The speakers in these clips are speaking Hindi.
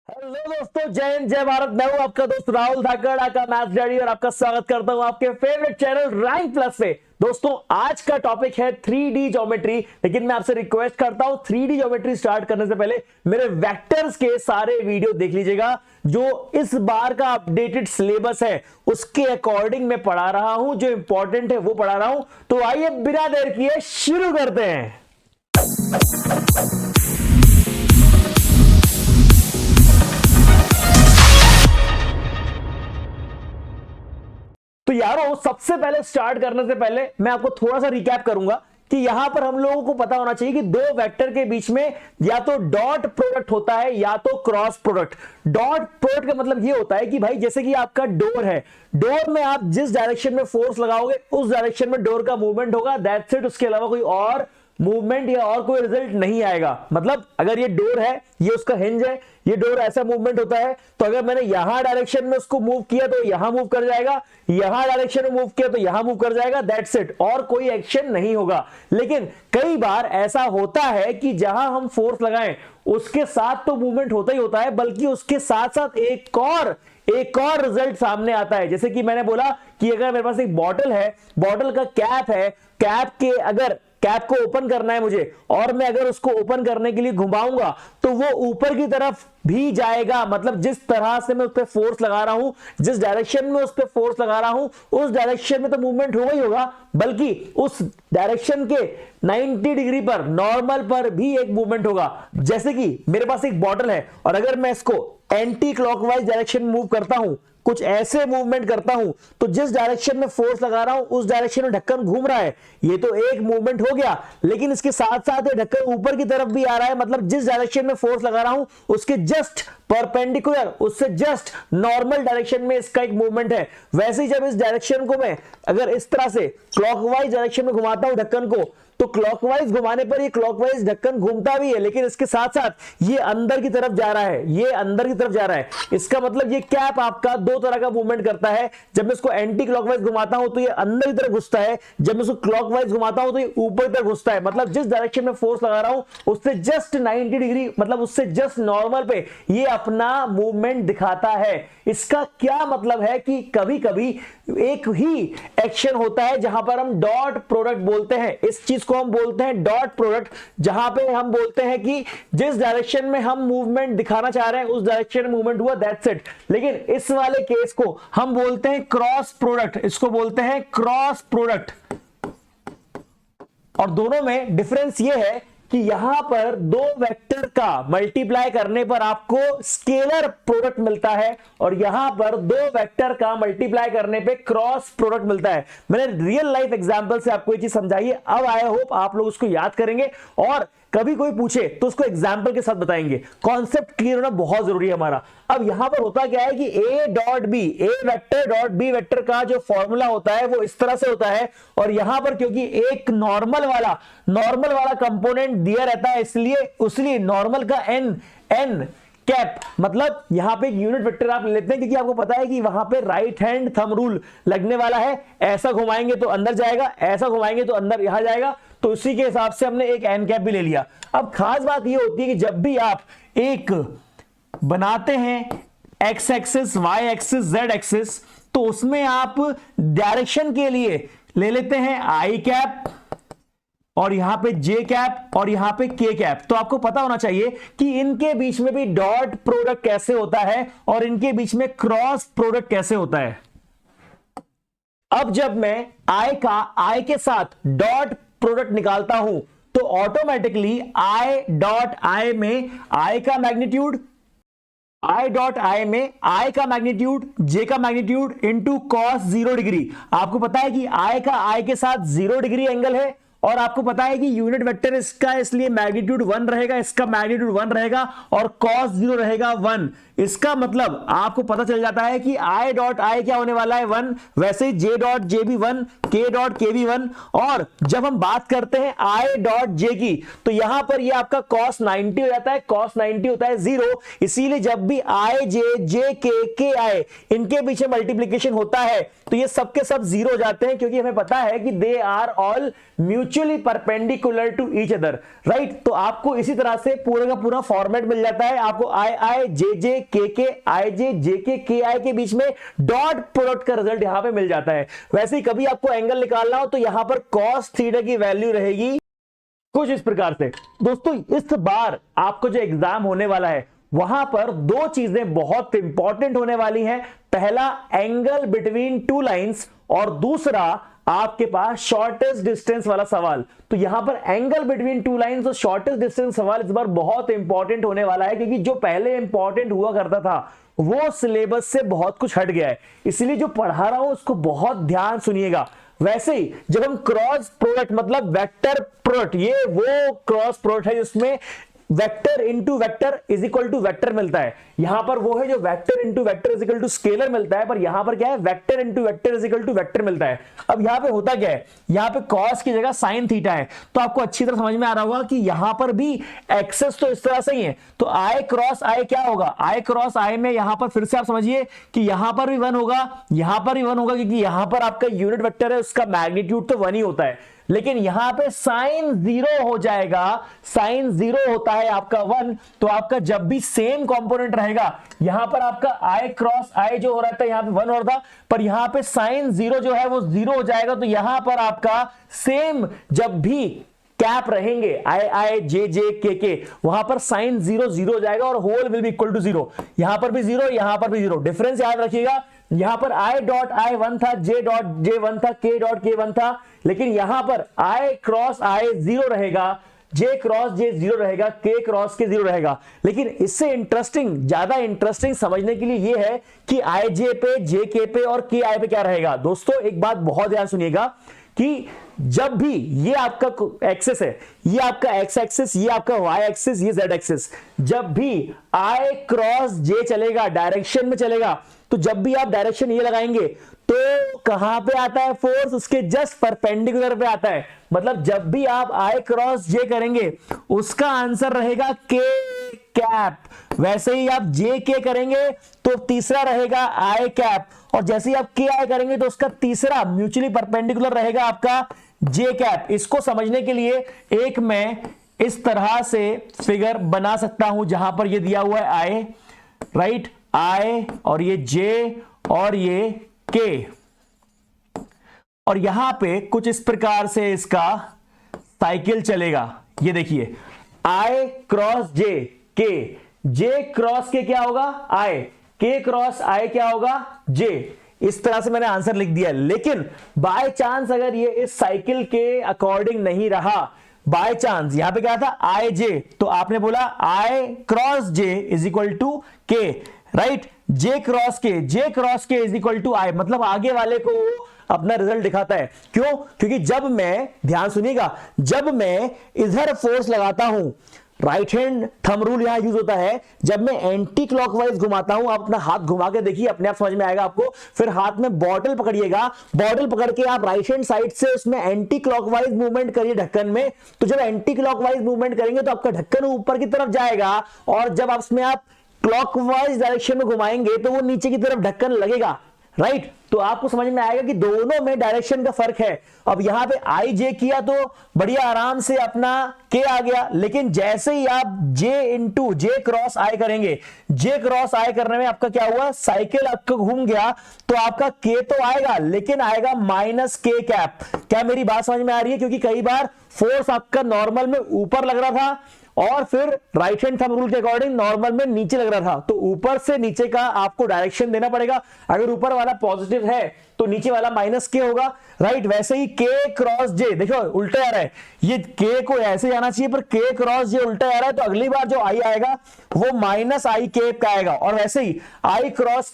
हेलो दोस्तों, जय हिंद जय भारत। मैं हूं आपका दोस्त राहुल धाकड़, आपका मैथ्स डैडी, और आपका स्वागत करता हूं आपके फेवरेट चैनल रैंक प्लस पे। दोस्तों, आज का टॉपिक है 3D ज्योमेट्री। लेकिन मैं आपसे रिक्वेस्ट करता हूं 3D ज्योमेट्री स्टार्ट करने से पहले मेरे वेक्टर्स के सारे वीडियो देख लीजिएगा। जो इस बार का अपडेटेड सिलेबस है उसके अकॉर्डिंग मैं पढ़ा रहा हूं, जो इंपॉर्टेंट है वो पढ़ा रहा हूं। तो आइए बिना देर किए शुरू करते हैं। तो यारों, सबसे पहले स्टार्ट करने से पहले मैं आपको थोड़ा सा रिकैप करूंगा कि यहां पर हम लोगों को पता होना चाहिए कि दो वेक्टर के बीच में या तो डॉट प्रोडक्ट होता है या तो क्रॉस प्रोडक्ट। डॉट प्रोडक्ट का मतलब ये होता है कि भाई जैसे कि आपका डोर है, डोर में आप जिस डायरेक्शन में फोर्स लगाओगे उस डायरेक्शन में डोर का मूवमेंट होगा, दैट्स इट। उसके अलावा कोई और मूवमेंट या और कोई रिजल्ट नहीं आएगा। मतलब अगर ये डोर है, ये उसका हिंज है, ये डोर ऐसा मूवमेंट होता है, तो अगर मैंने यहां डायरेक्शन में उसको मूव किया तो यहां मूव कर जाएगा, यहां डायरेक्शन में मूव किया तो यहां मूव कर जाएगा, दैट्स इट। और कोई एक्शन नहीं होगा। लेकिन कई बार ऐसा होता है कि जहां हम फोर्स लगाएं उसके साथ तो मूवमेंट होता ही होता है, बल्कि उसके साथ साथ एक और रिजल्ट सामने आता है। जैसे कि मैंने बोला कि अगर मेरे पास एक बॉटल है, बॉटल का कैप है, कैप के अगर कैप को ओपन करना है मुझे, और मैं अगर उसको ओपन करने के लिए घुमाऊंगा तो वो ऊपर की तरफ भी जाएगा। मतलब जिस तरह से मैं उस पर फोर्स लगा रहा हूं, जिस डायरेक्शन में उस पर फोर्स लगा रहा हूं, उस डायरेक्शन में तो मूवमेंट होगा ही होगा, बल्कि उस डायरेक्शन के 90 डिग्री पर, नॉर्मल पर भी एक मूवमेंट होगा। जैसे कि मेरे पास एक बॉटल है और अगर मैं इसको एंटी क्लॉकवाइज डायरेक्शन में मूव करता हूं, कुछ ऐसे मूवमेंट करता हूं, तो जिस डायरेक्शन में फोर्स लगा रहा हूं उस डायरेक्शन में ढक्कन घूम रहा है, ये तो एक मूवमेंट हो गया। लेकिन इसके साथ साथ ये ढक्कन ऊपर की तरफ भी आ रहा है। मतलब जिस डायरेक्शन में फोर्स लगा रहा हूं उसके जस्ट परपेंडिकुलर, उससे जस्ट नॉर्मल डायरेक्शन में इसका एक मूवमेंट है। वैसे ही जब इस डायरेक्शन को मैं अगर इस तरह से क्लॉकवाइज डायरेक्शन में घुमाता हूं ढक्कन को, तो क्लॉकवाइज घुमाने पर ये क्लॉकवाइज ढक्कन घूमता भी है, लेकिन इसके साथ साथ ये अंदर की तरफ जा रहा है, ये अंदर की तरफ जा रहा है। इसका मतलब ये कैप आपका दो तरह का मूवमेंट करता है। जब मैं इसको एंटी क्लॉकवाइज घुमाता हूं तो ये अंदर की तरफ घुसता है, जब मैं इसको क्लॉकवाइज घुमाता हूं तो ये ऊपर की तरफ घुसता है। मतलब जिस डायरेक्शन में फोर्स लगा रहा हूं उससे जस्ट 90 डिग्री, मतलब उससे जस्ट नॉर्मल पे ये अपना मूवमेंट दिखाता है। इसका क्या मतलब है कि कभी कभी एक ही एक्शन होता है जहां पर हम डॉट प्रोडक्ट बोलते हैं। इस चीज को हम बोलते हैं डॉट प्रोडक्ट, जहां पे हम बोलते हैं कि जिस डायरेक्शन में हम मूवमेंट दिखाना चाह रहे हैं उस डायरेक्शन में मूवमेंट हुआ, दैट्स इट। लेकिन इस वाले केस को हम बोलते हैं क्रॉस प्रोडक्ट, इसको बोलते हैं क्रॉस प्रोडक्ट। और दोनों में डिफरेंस ये है कि यहां पर दो वेक्टर का मल्टीप्लाई करने पर आपको स्केलर प्रोडक्ट मिलता है और यहां पर दो वेक्टर का मल्टीप्लाई करने पे क्रॉस प्रोडक्ट मिलता है। मैंने रियल लाइफ एग्जांपल से आपको ये चीज समझाई है। अब आई होप आप लोग उसको याद करेंगे और कभी कोई पूछे तो उसको एग्जाम्पल के साथ बताएंगे। कॉन्सेप्ट क्लियर होना बहुत जरूरी है हमारा। अब यहां पर होता क्या है कि A dot B, A vector dot B vector का जो फॉर्मूला होता है वो इस तरह से होता है, और यहां पर क्योंकि एक नॉर्मल वाला कंपोनेंट दिया रहता है, इसलिए नॉर्मल का एन कैप, मतलब यहां पे एक यूनिट वेक्टर आप लेते हैं क्योंकि आपको पता है कि वहां पे राइट हैंड थंब रूल लगने वाला है। ऐसा घुमाएंगे तो अंदर जाएगा, ऐसा घुमाएंगे तो अंदर यहां जाएगा, तो उसी के हिसाब से हमने एक एन कैप भी ले लिया। अब खास बात यह होती है कि जब भी आप एक बनाते हैं X axis, Y axis, Z axis, तो उसमें आप डायरेक्शन के लिए ले लेते हैं आई कैप और यहां पे जे कैप और यहां पे के कैप। तो आपको पता होना चाहिए कि इनके बीच में भी डॉट प्रोडक्ट कैसे होता है और इनके बीच में क्रॉस प्रोडक्ट कैसे होता है। अब जब मैं आई के साथ डॉट प्रोडक्ट निकालता हूं तो ऑटोमेटिकली आई डॉट आई में आई का मैग्नीट्यूड, आई डॉट आई में आई का मैग्नीट्यूड, जे का मैग्नीट्यूड इंटू कॉस 0 डिग्री। आपको पता है कि आई का आई के साथ 0 डिग्री एंगल है और आपको पता है कि यूनिट वेक्टर इसका, इसलिए मैग्नीट्यूड 1 रहेगा, इसका मैग्नीट्यूड 1 रहेगा और cos 0 रहेगा 1। इसका मतलब आपको पता चल जाता है कि आई डॉट आई क्या होने वाला है 1, वैसे ही जे डॉट जे भी 1, k डॉट के भी 1। और जब हम बात करते हैं i डॉट j की, तो यहां पर ये आपका cos 90 हो जाता है, cos 90 होता है 0। इसीलिए जब भी i j j k i इनके पीछे मल्टीप्लीकेशन होता है तो ये सब के सब 0 हो जाते हैं, क्योंकि हमें पता है कि they are all mutually perpendicular to each other, right. तो आपको इसी तरह से पूरा का पूरा फॉर्मेट मिल जाता है। आपको i j j k i j j k i के बीच में डॉट प्रोडक्ट का रिजल्ट यहां पे मिल जाता है। वैसे ही कभी आपको एंगल निकालना हो तो यहां पर cos थीटा की वैल्यू रहेगी कुछ इस प्रकार से। दोस्तों इस बार आपको जो एग्जाम होने वाला है वहां पर दो चीजें बहुत इंपॉर्टेंट होने वाली हैं। पहला एंगल बिटवीन टू लाइंस और दूसरा आपके पास शॉर्टेस्ट डिस्टेंस वाला सवाल। तो यहां पर एंगल बिटवीन टू लाइंस और शॉर्टेस्ट डिस्टेंस सवाल इस बार बहुत इंपॉर्टेंट होने वाला है, क्योंकि जो पहले इंपॉर्टेंट हुआ करता था वो सिलेबस से बहुत कुछ हट गया है। इसलिए जो पढ़ा रहा हूं उसको बहुत ध्यान सुनिएगा। वैसे ही जब हम क्रॉस प्रोडक्ट मतलब वेक्टर प्रोडक्ट, ये वो क्रॉस प्रोडक्ट है जिसमें vector into vector is equal to vector मिलता है। यहां पर वो है जो vector into vector is equal to scalar मिलता है, पर यहां पर क्या है, vector into vector is equal to vector मिलता है। अब यहां पे होता क्या है, यहां पे कॉस की जगह साइन थीटा है। तो आपको अच्छी तरह समझ में आ रहा होगा कि यहां पर भी एक्सेस तो इस तरह से ही है। तो आई क्रॉस आई क्या होगा, आई क्रॉस आई में यहां पर फिर से आप समझिए कि यहां पर भी 1 होगा, यहां पर भी 1 होगा, क्योंकि यहां पर आपका यूनिट वेक्टर है, उसका मैग्नीट्यूड तो 1 ही होता है। लेकिन यहां पे साइन 0 हो जाएगा, साइन 0 होता है आपका 1। तो आपका जब भी सेम कंपोनेंट रहेगा, यहां पर आपका आई क्रॉस आई जो हो रहा था यहां पे 1 हो रहा था, पर यहां पे साइन 0 जो है वो 0 हो जाएगा। तो यहां पर आपका सेम जब भी कैप रहेंगे आई आई जे जे के वहां पर साइन 0 0 हो जाएगा और whole will be equal to 0। यहां पर भी 0, यहां पर भी 0। डिफरेंस याद रखिएगा, यहां पर i डॉट i 1 था, j डॉट j 1 था, k डॉट k 1 था, लेकिन यहां पर i क्रॉस i 0 रहेगा, j क्रॉस j 0 रहेगा, k क्रॉस k 0 रहेगा। लेकिन इससे इंटरेस्टिंग, ज्यादा इंटरेस्टिंग समझने के लिए यह है कि i j पे, j k पे और k i पे क्या रहेगा। दोस्तों एक बात बहुत ध्यान सुनिएगा कि जब भी ये आपका एक्सेस है, ये आपका एक्स एक्सेस, ये आपका वाई एक्सेस, ये जेड एक्सेस, जब भी आई क्रॉस जे चलेगा, डायरेक्शन में चलेगा, तो जब भी आप डायरेक्शन ये लगाएंगे तो कहां पे आता है फोर्स, उसके जस्ट परपेंडिकुलर पे आता है। मतलब जब भी आप आई क्रॉस जे करेंगे उसका आंसर रहेगा के कैप। वैसे ही आप जे के करेंगे तो तीसरा रहेगा आई कैप, और जैसे ही आप के आई करेंगे तो उसका तीसरा म्यूचुअली परपेंडिकुलर रहेगा आपका जे कैप। इसको समझने के लिए एक मैं इस तरह से फिगर बना सकता हूं जहां पर ये दिया हुआ है आई, राइट, आई और ये जे और ये के, और यहां पे कुछ इस प्रकार से इसका साइकिल चलेगा। ये देखिए आई क्रॉस जे के, जे क्रॉस के क्या होगा आई, के क्रॉस आई क्या होगा जे। इस तरह से मैंने आंसर लिख दिया। लेकिन बाय चांस अगर ये इस साइकिल के अकॉर्डिंग नहीं रहा, बाय चांस यहां पे क्या था आई जे, तो आपने बोला I cross J is equal to K, right, J cross K is equal to I, मतलब आगे वाले को अपना रिजल्ट दिखाता है। क्यों, क्योंकि जब मैं, ध्यान सुनिएगा, जब मैं इधर फोर्स लगाता हूं, राइट हैंड थंब रूल यहां यूज होता है, जब मैं एंटी क्लॉकवाइज घुमाता हूं, आप अपना हाथ घुमा के देखिए, अपने आप समझ में आएगा आपको। फिर हाथ में बॉटल पकड़िएगा, बॉटल पकड़ के आप राइट हैंड साइड से उसमें एंटी क्लॉकवाइज मूवमेंट करिए ढक्कन में। तो जब एंटी क्लॉकवाइज मूवमेंट करेंगे तो आपका ढक्कन ऊपर की तरफ जाएगा, और जब आप उसमें आप क्लॉकवाइज डायरेक्शन में घुमाएंगे तो वो नीचे की तरफ ढक्कन लगेगा, राइट। तो आपको समझ में आएगा कि दोनों में डायरेक्शन का फर्क है। अब यहां पे आई जे किया तो बढ़िया आराम से अपना के आ गया, लेकिन जैसे ही आप जे इंटू जे क्रॉस आई करेंगे, जे क्रॉस आई करने में आपका क्या हुआ, साइकिल आपका घूम गया, तो आपका के तो आएगा लेकिन आएगा माइनस के कैप। क्या मेरी बात समझ में आ रही है, क्योंकि कई बार फोर्स आपका नॉर्मल में ऊपर लग रहा था और फिर राइट हैंड थंब रूल के अकॉर्डिंग नॉर्मल में नीचे लग रहा था, तो ऊपर से नीचे का आपको डायरेक्शन देना पड़ेगा। अगर ऊपर वाला पॉजिटिव है तो नीचे वाला माइनस के होगा, राइट। वैसे ही के क्रॉस जे, देखो उल्टा आ रहा है, ये के को ऐसे जाना चाहिए पर के क्रॉस जे उल्टा आ रहा है, तो अगली बार जो आई आएगा वो माइनस आई के का आएगा। और वैसे ही आई क्रॉस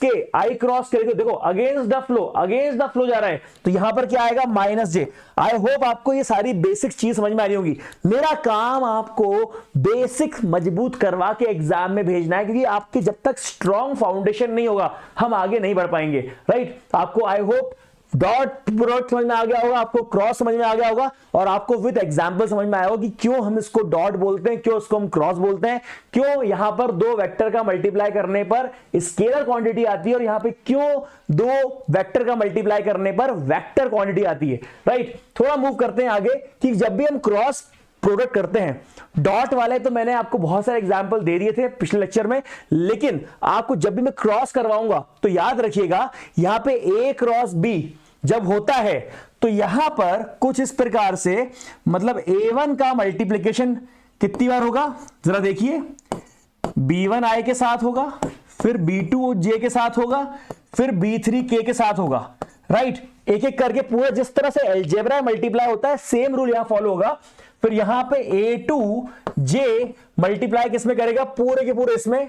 के देखो अगेंस्ट द फ्लो जा रहा है, तो यहां पर क्या आएगा माइनस जे। आई होप आपको ये सारी बेसिक चीज समझ में आ रही होगी। मेरा काम आपको बेसिक मजबूत करवा के एग्जाम में भेजना है, क्योंकि आपके जब तक स्ट्रॉन्ग फाउंडेशन नहीं होगा हम आगे नहीं बढ़ पाएंगे, राइट। आपको आई होप डॉट प्रोडक्ट समझ में आ गया होगा, आपको क्रॉस समझ में आ गया होगा, और आपको विद एग्जांपल समझ में आया होगा कि क्यों हम इसको डॉट बोलते हैं, क्यों इसको हम क्रॉस बोलते हैं, क्यों यहां पर दो वेक्टर का मल्टीप्लाई करने पर स्केलर क्वांटिटी आती है और यहां पे क्यों दो वेक्टर का मल्टीप्लाई करने पर वेक्टर क्वांटिटी आती है, राइट। थोड़ा मूव करते हैं आगे कि जब भी हम क्रॉस प्रोडक्ट करते हैं डॉट वाले, तो मैंने आपको बहुत सारे एग्जांपल दे दिए थे पिछले लेक्चर में, लेकिन आपको जब भी मैं क्रॉस करवाऊंगा तो याद रखिएगा यहां पे ए क्रॉस बी जब होता है तो यहां पर कुछ इस प्रकार से, मतलब A1 का मल्टीप्लिकेशन कितनी बार होगा जरा देखिए, B1 I के साथ होगा, फिर B2 J के साथ होगा, फिर B3 K के साथ होगा, राइट। एक एक करके पूरा जिस तरह से अलजेब्रा मल्टीप्लाई होता है सेम रूल यहां फॉलो होगा। फिर यहां पे A2 J मल्टीप्लाई किसमें करेगा, पूरे के पूरे इसमें,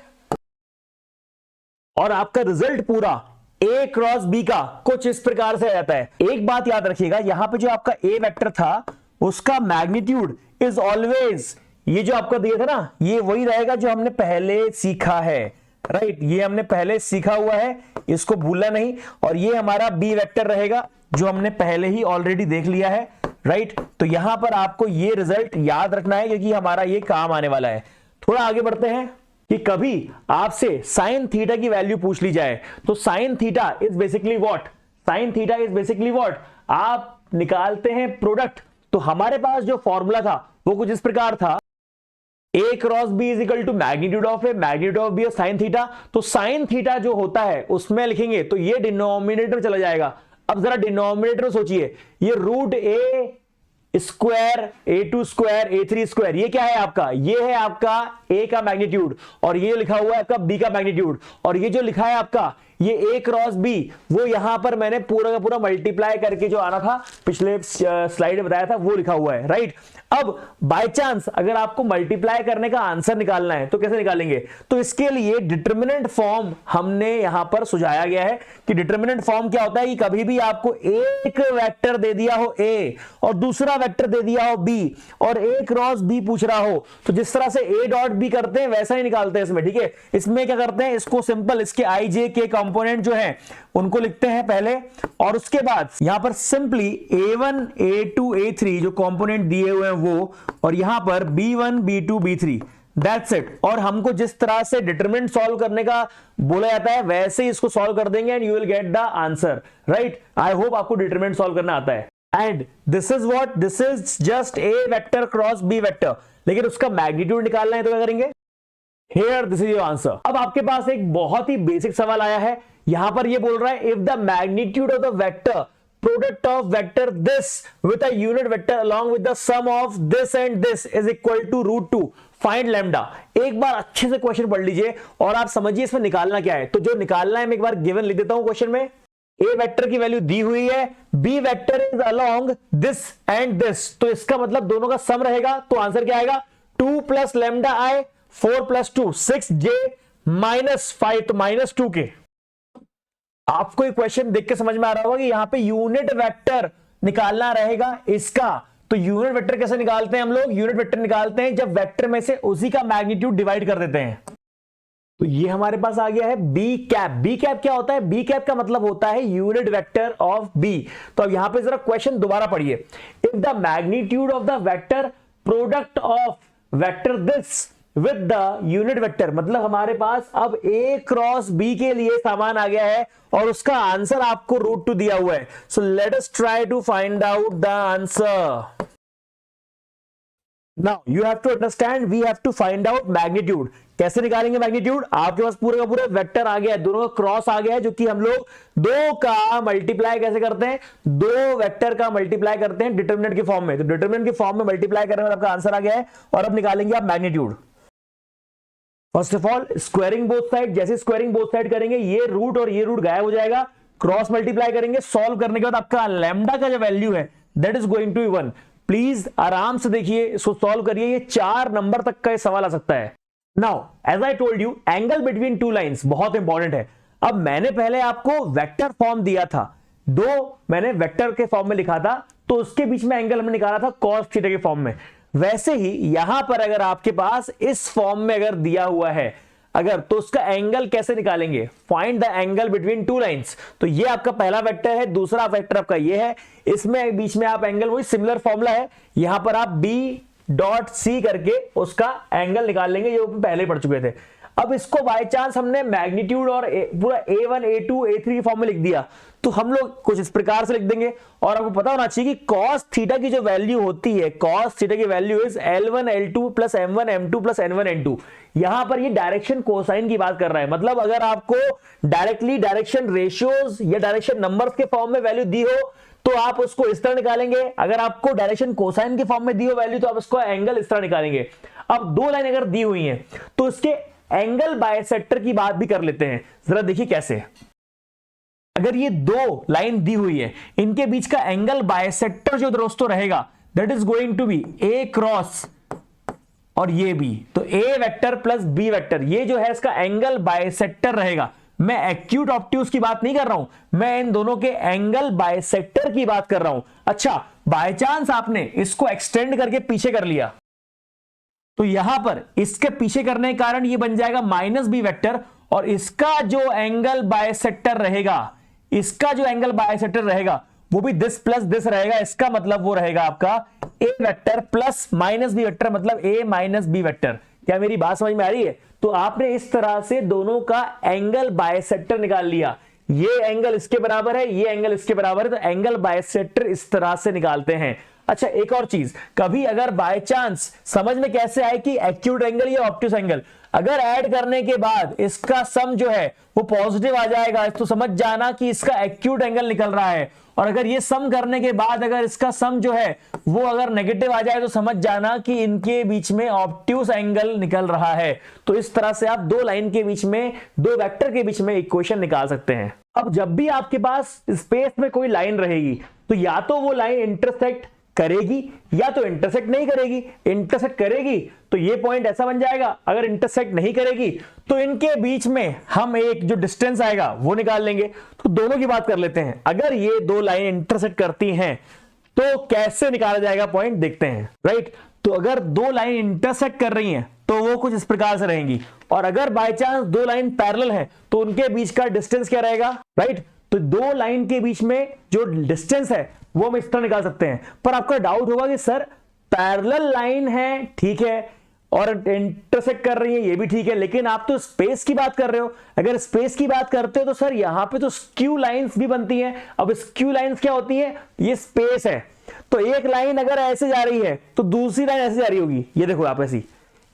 और आपका रिजल्ट पूरा A क्रॉस B का कुछ इस प्रकार से आ जाता है। एक बात याद रखिएगा, यहां पे जो आपका A वेक्टर था उसका मैग्नीट्यूड इज ऑलवेज, ये जो आपका दिया था ना, ये वही रहेगा जो हमने पहले सीखा है, राइट। ये हमने पहले सीखा हुआ है, इसको भूलना नहीं, और ये हमारा B वेक्टर रहेगा जो हमने पहले ही ऑलरेडी देख लिया है, राइट। तो यहां पर आपको ये रिजल्ट याद रखना है क्योंकि हमारा ये काम आने वाला है। थोड़ा आगे बढ़ते हैं कि कभी आपसे साइन थीटा की वैल्यू पूछ ली जाए तो sine theta is basically what, sine theta is basically what, आप निकालते हैं प्रोडक्ट। तो हमारे पास जो फॉर्मूला था वो कुछ इस प्रकार था, A cross B is equal to magnitude of A magnitude of B और साइन थीटा। तो साइन थीटा जो होता है उसमें लिखेंगे तो ये डिनोमिनेटर चला जाएगा। अब जरा डिनोमिनेटर सोचिए, ये root A square A2 square A3 square, ये क्या है आपका, ये है आपका A का मैग्नीट्यूड, और ये लिखा हुआ है आपका B का मैग्नीट्यूड, और ये जो लिखा है आपका ये A क्रॉस B, वो यहां पर मैंने पूरा का पूरा मल्टीप्लाई करके जो आना था पिछले स्लाइड में बताया था वो लिखा हुआ है, राइट। अब बाय चांस अगर आपको मल्टीप्लाई करने का आंसर निकालना है तो कैसे निकालेंगे, तो इसके लिए डिटरमिनेंट फॉर्म हमने यहां पर सुझाया गया है कि डिटरमिनेंट फॉर्म क्या होता है कि कभी भी आपको एक वेक्टर दे दिया हो A और दूसरा वेक्टर दे दिया हो B और A क्रॉस B पूछ रहा हो, तो जिस तरह से A डॉट B करते हैं वैसा ही निकालते हैं इसमें, ठीक है। इसमें क्या करते हैं, इसको सिंपल इसके I J K कंपोनेंट जो है उनको लिखते हैं पहले, और उसके बाद यहां पर सिंपली A1 A2 A3 जो कंपोनेंट दिए हुए हैं वो, और यहां पर B1 B2 B3, that's it. और हमको जिस तरह से डिटरमिनेंट सॉल्व करने का बोला जाता है वैसे ही इसको सॉल्व कर देंगे and you will get the answer, right. I hope आपको डिटरमिनेंट सॉल्व करना आता है। And this is what, this is just A vector cross B vector, लेकिन उसका मैग्नीट्यूड निकालना है तो क्या करेंगे, here this is your answer. अब आपके पास एक बहुत ही बेसिक सवाल आया है, यहां पर ये बोल रहा है if the magnitude of the vector product of vector this with a unit vector along with the sum of this and this is equal to √2 find lambda. एक बार अच्छे से क्वेश्चन पढ़ लीजिए और आप समझिए इसमें निकालना क्या है। तो जो निकालना है मैं एक बार गिवन लिख देता हूं क्वेश्चन में, A वेक्टर की वैल्यू दी हुई है, B vector is along this and this, तो इसका मतलब दोनों का सम रहेगा, तो आंसर क्या आएगा 2 plus lambda I 4 plus 2 6J minus 5, तो -2 के। आपको एक क्वेश्चन देख के समझ में आ रहा होगा कि यहां पे यूनिट वेक्टर निकालना रहेगा इसका। तो यूनिट वेक्टर कैसे निकालते हैं हम लोग, यूनिट वेक्टर निकालते हैं जब वेक्टर में से उसी का मैग्नीट्यूड डिवाइड कर देते हैं। तो ये हमारे पास आ गया है बी कैप। बी कैप क्या होता है, बी कैप का मतलब होता है यूनिट वेक्टर ऑफ बी। तो अब यहां पे जरा क्वेश्चन दोबारा पढ़िए, if the magnitude of the vector product of vector this with the unit vector, मतलब हमारे पास अब A क्रॉस B के लिए सामान आ गया है और उसका आंसर आपको √2 दिया हुआ है। So let us try to find out the answer. Now you have to understand, we have to find out magnitude. कैसे निकालेंगे मैग्नीट्यूड, आपके पास पूरा का पूरा वेक्टर आ गया है, दोनों का क्रॉस आ गया है, जो कि हम लोग दो का मल्टीप्लाई कैसे करते हैं, दो वेक्टर का मल्टीप्लाई करते हैं डिटरमिनेंट के फॉर्म में। तो डिटरमिनेंट के फॉर्म में मल्टीप्लाई करने पर आपका आंसर आ गया है, और अब निकालेंगे आप magnitude. First of all squaring both side, जैसे स्क्वायरिंग बोथ साइड करेंगे ये रूट और ये रूट गायब हो जाएगा, क्रॉस मल्टीप्लाई करेंगे, सॉल्व करने के बाद आपका लैम्डा का जो वैल्यू है that is going to be 1। Please आराम से देखिए, इसको सॉल्व करिए, ये 4 नंबर तक का सवाल आ सकता है। Now as I told you, angle between two lines बहुत इंपॉर्टेंट है। अब मैंने पहले आपको वेक्टर फॉर्म दिया था, दो मैंने वेक्टर के फॉर्म में लिखा था, तो उसके बीच में एंगल हमने निकाला था cos थीटा के फॉर्म में। वैसे ही यहां पर अगर आपके पास इस फॉर्म में अगर दिया हुआ है, अगर, तो उसका एंगल कैसे निकालेंगे? Find the angle between two lines. तो ये आपका पहला वेक्टर है, दूसरा वेक्टर आपका ये है, इसमें बीच में आप एंगल, वही सिमिलर फॉर्मूला है, यहां पर आप बी डॉट सी करके उसका एंगल निकाल लेंगे, ये पहले पढ़ चुके थे। अब इसको बाय चांस हमने मैग्नीट्यूड और पूरा A1 A2 A3 फॉर्म में लिख दिया, तो हम लोग कुछ इस प्रकार से लिख देंगे। और आपको पता होना चाहिए कि cos थीटा की जो वैल्यू होती है, cos थीटा की value is L1 L2 plus M1 M2 plus N1 N2। यहां पर ये डायरेक्शन कोसाइन की बात कर रहा है, मतलब अगर आपको डायरेक्टली डायरेक्शन रेशियोज या डायरेक्शन नंबर्स के फॉर्म में वैल्यू दी हो तो आप उसको इस तरह निकालेंगे, अगर आपको डायरेक्शन कोसाइन के फॉर्म में दी हो वैल्यू तो आप उसको एंगल इस तरह निकालेंगे। अब दो लाइन अगर दी हुई हैं तो इसके एंगल बाइसेक्टर की बात भी कर लेते हैं, जरा देखिए कैसे। अगर ये दो लाइन दी हुई है, इनके बीच का एंगल बाइसेक्टर जो दोस्तों रहेगा that is going to be A cross और ये B, तो A vector plus B vector, ये जो है इसका एंगल बाइसेक्टर रहेगा। मैं एक्यूट ऑब्ट्यूज की बात नहीं कर रहा हूं, मैं इन दोनों के एंगल बाइसेक्टर की बात कर रहा हूं। अच्छा, बाय चांस आपने इसको एक्सटेंड करके पीछे कर लिया तो यहां पर इसके पीछे करने के कारण ये बन जाएगा माइनस बी वेक्टर, और इसका जो एंगल बाइसेक्टर रहेगा, इसका जो एंगल बाइसेक्टर रहेगा वो भी दिस प्लस दिस रहेगा। इसका मतलब वो रहेगा आपका A vector plus minus B vector, मतलब ए माइनस बी वेक्टर। क्या मेरी बात समझ में आ रही है? तो आपने इस तरह से दोनों का एंगल बाइसेक्टर निकाल लिया, ये एंगल इसके बराबर है, ये एंगल इसके बराबर है, तो एंगल बाइसेक्टर इस तरह से निकालते हैं। अच्छा, एक और चीज, कभी अगर बाय चांस समझ में कैसे आए कि एक्यूट एंगल या ऑब्ट्यूस एंगल, अगर ऐड करने के बाद इसका सम जो है वो पॉजिटिव आ जाएगा तो समझ जाना कि इसका एक्यूट एंगल निकल रहा है, और अगर ये सम करने के बाद अगर इसका सम जो है वो अगर नेगेटिव आ जाए तो समझ जाना कि इनके बीच में ऑब्ट्यूस एंगल निकल रहा है। तो इस तरह से आप दो लाइन के बीच में, दो वेक्टर के बीच में इक्वेशन निकाल सकते हैं। अब जब भी आपके पास स्पेस में कोई लाइन रहेगी तो या तो वो लाइन इंटरसेक्ट करेगी या तो इंटरसेक्ट नहीं करेगी। इंटरसेक्ट करेगी तो ये पॉइंट ऐसा बन जाएगा, अगर इंटरसेक्ट नहीं करेगी तो इनके बीच में हम एक जो डिस्टेंस आएगा वो निकाल लेंगे। तो दोनों की बात कर लेते हैं, अगर ये दो लाइन इंटरसेक्ट करती हैं तो कैसे निकाला जाएगा पॉइंट, देखते हैं। राइट, तो अगर दो लाइन इंटरसेक्ट कर रही हैं तो वो कुछ इस प्रकार से रहेंगी, और अगर बाय चांस दो लाइन पैरेलल है तो उनके बीच का डिस्टेंस क्या रहेगा? राइट, तो दो लाइन के बीच में जो डिस्टेंस है वो हम इस तरह निकाल सकते हैं। पर आपका डाउट होगा कि सर पैरेलल लाइन है, ठीक है, और इंटरसेक्ट कर रही है, ये भी ठीक है, लेकिन आप तो स्पेस की बात कर रहे हो। अगर स्पेस की बात करते हो तो सर यहां पे तो स्क्यू लाइंस भी बनती हैं। अब स्क्यू लाइंस क्या होती हैं? ये स्पेस है, तो एक लाइन अगर ऐसे जा रही है तो दूसरी लाइन ऐसे जा रही होगी। ये देखो आप, ऐसी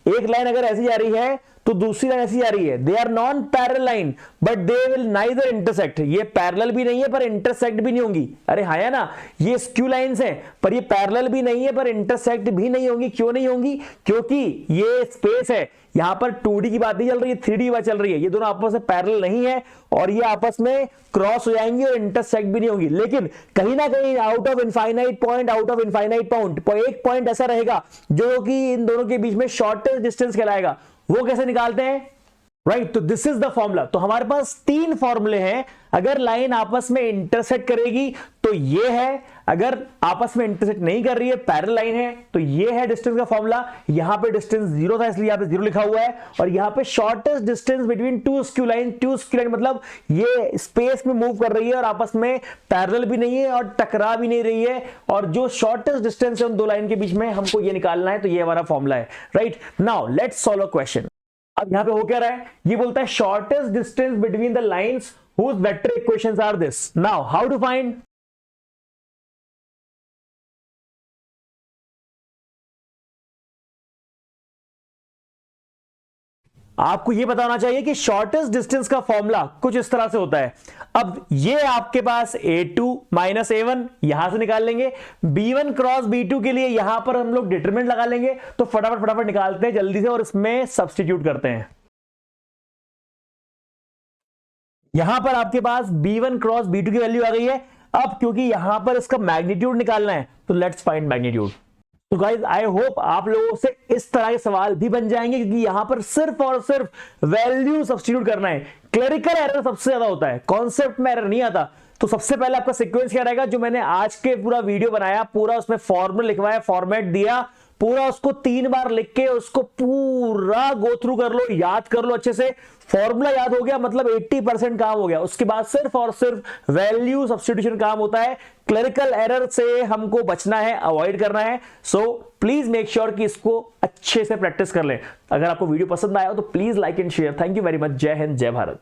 एक लाइन अगर ऐसी जा रही है तो दूसरी लाइन ऐसी जा रही है। They are non parallel line but they will neither intersect. ये पैरेलल भी नहीं है पर इंटरसेक्ट भी नहीं होंगी। अरे हाँ है ना, ये स्क्यू लाइंस हैं पर ये पैरेलल भी नहीं है पर इंटरसेक्ट भी नहीं होंगी। क्यों नहीं होंगी? क्योंकि ये स्पेस है, यहां पर 2D की बात नहीं चल रही है, 3D की बात चल रही है। ये दोनों आपस में पैरेलल नहीं है और ये आपस में क्रॉस हो जाएंगी और इंटरसेक्ट भी नहीं होंगी। लेकिन कहीं ना कहीं out of infinite point, out of infinite point, एक पॉइंट ऐसा रहेगा जो कि इन दोनों के बीच में शॉर्टेस्ट डिस्टेंस कहलाएगा। वो कैसे निकालते हैं? राइट, तो दिस इज द फॉर्मूला। तो हमारे पास तीन फॉर्मूले हैं। अगर लाइन आपस में इंटरसेक्ट करेगी तो ये है, अगर आपस में इंटरसेक्ट नहीं कर रही है, पैरेलल लाइन है, तो ये है डिस्टेंस का फॉर्मूला। यहां पे डिस्टेंस 0 था इसलिए यहां पे 0 लिखा हुआ है, और यहां पे shortest distance between two skew line. Two skew line मतलब ये स्पेस में मूव कर रही है और आपस में पैरेलल भी नहीं है और टकरा भी नहीं रही है, और जो शॉर्टेस्ट डिस्टेंस है उन दो लाइन के बीच में हमको ये निकालना है। तो ये हमारा फॉर्मूला है। Right, now let's solve a question. अब यहां पे हो क्या रहा है, ये बोलता है shortest distance between the lines whose vector equations are this. Now how to find? आपको यह पता होना चाहिए कि शॉर्टेस्ट डिस्टेंस का फॉर्मूला कुछ इस तरह से होता है। अब ये आपके पास A2 माइनस A1 यहां से निकाल लेंगे, B1 क्रॉस B2 के लिए यहां पर हम लोग डिटरमिनेंट लगा लेंगे। तो फटाफट निकालते हैं जल्दी से और इसमें सब्स्टिट्यूट करते हैं। यहां पर आपके पास B1 क्रॉस B2 की वैल्यू आ गई है। अब क्योंकि यहां पर इसका मैग्नीट्यूड निकालना है तो लेट्स फाइंड मैग्नीट्यूड। तो गाइस आई होप आप लोगों से इस तरह के सवाल भी बन जाएंगे, क्योंकि यहां पर सिर्फ और सिर्फ वैल्यू सब्स्टिट्यूट करना है। क्लरिकल एरर सबसे ज्यादा होता है, कॉन्सेप्ट में एरर नहीं आता। तो सबसे पहले आपका सीक्वेंस क्या रहेगा, जो मैंने आज के पूरा वीडियो बनाया, पूरा उसमें फॉर्मूला लिखवाया, फॉर्मेट दिया, पूरा उसको 3 बार लिख के उसको पूरा गो थ्रू कर लो, याद कर लो अच्छे से। फॉर्मूला याद हो गया मतलब 80% काम हो गया। उसके बाद सिर्फ और सिर्फ वैल्यू सब्स्टिट्यूशन काम होता है। क्लरिकल एरर से हमको बचना है, अवॉइड करना है। सो प्लीज मेक श्योर कि इसको अच्छे से प्रैक्टिस कर लें। अगर आपको वीडियो पसंद आया हो तो please like and share. Thank you very much. जय हिंद, जय भारत।